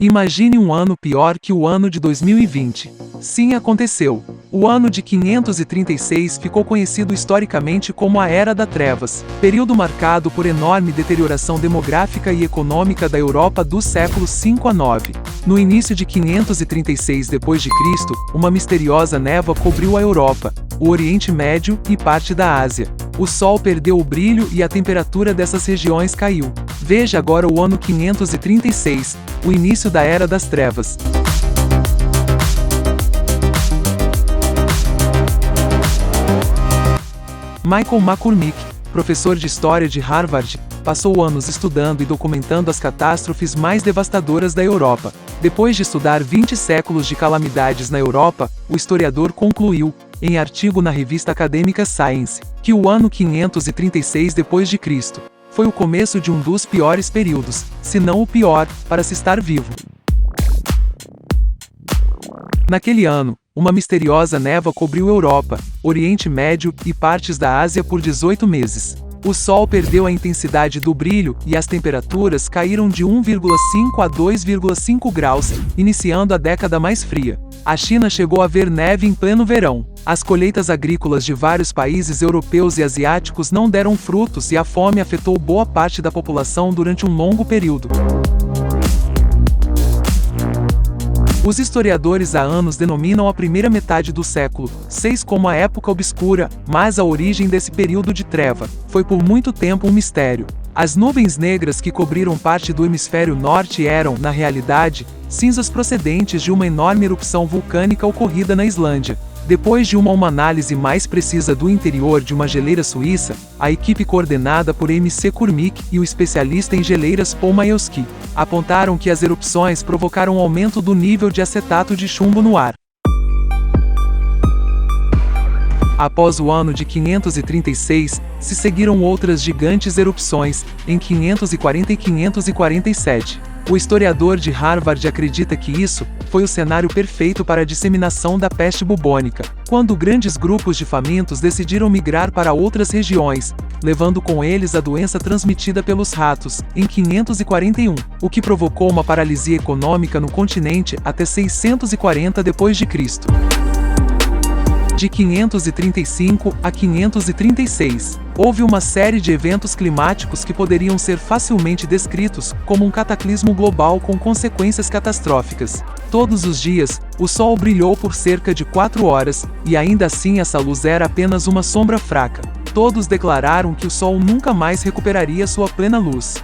Imagine um ano pior que o ano de 2020. Sim, aconteceu. O ano de 536 ficou conhecido historicamente como a Era das Trevas, período marcado por enorme deterioração demográfica e econômica da Europa dos séculos 5 a 9. No início de 536 d.C., uma misteriosa névoa cobriu a Europa, o Oriente Médio e parte da Ásia. O Sol perdeu o brilho e a temperatura dessas regiões caiu. Veja agora o ano 536, o início da Era das Trevas. Michael McCormick, professor de História de Harvard, passou anos estudando e documentando as catástrofes mais devastadoras da Europa. Depois de estudar 20 séculos de calamidades na Europa, o historiador concluiu, em artigo na revista acadêmica Science, que o ano 536 d.C. foi o começo de um dos piores períodos, se não o pior, para se estar vivo. Naquele ano, uma misteriosa névoa cobriu Europa, Oriente Médio e partes da Ásia por 18 meses. O Sol perdeu a intensidade do brilho e as temperaturas caíram de 1,5 a 2,5 graus, iniciando a década mais fria. A China chegou a ver neve em pleno verão. As colheitas agrícolas de vários países europeus e asiáticos não deram frutos e a fome afetou boa parte da população durante um longo período. Os historiadores há anos denominam a primeira metade do século VI como a época obscura, mas a origem desse período de treva foi por muito tempo um mistério. As nuvens negras que cobriram parte do hemisfério norte eram, na realidade, cinzas procedentes de uma enorme erupção vulcânica ocorrida na Islândia. Depois de uma análise mais precisa do interior de uma geleira suíça, a equipe coordenada por M.C. Cormick e o especialista em geleiras Paul Majewski apontaram que as erupções provocaram um aumento do nível de acetato de chumbo no ar. Após o ano de 536, se seguiram outras gigantes erupções, em 540 e 547. O historiador de Harvard acredita que isso foi o cenário perfeito para a disseminação da peste bubônica, quando grandes grupos de famintos decidiram migrar para outras regiões, levando com eles a doença transmitida pelos ratos, em 541, o que provocou uma paralisia econômica no continente até 640 d.C. De 535 a 536, houve uma série de eventos climáticos que poderiam ser facilmente descritos como um cataclismo global com consequências catastróficas. Todos os dias, o Sol brilhou por cerca de 4 horas, e ainda assim essa luz era apenas uma sombra fraca. Todos declararam que o Sol nunca mais recuperaria sua plena luz.